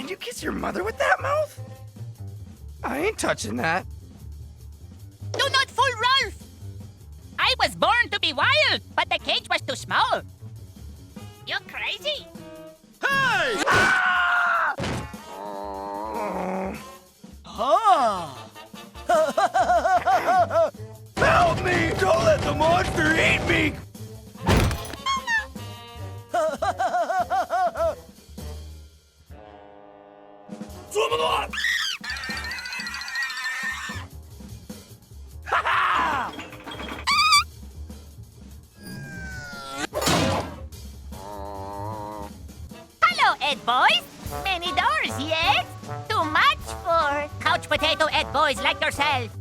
Did you kiss your mother with that mouth? I ain't touching that. Do not fool Rolf! I was born to be wild, but the cage was too small. You're crazy? Hey! Ah! Help me! Don't let the monster eat me! Hello, Ed boys. Many doors, yes? Too much for couch potato Ed boys like yourself.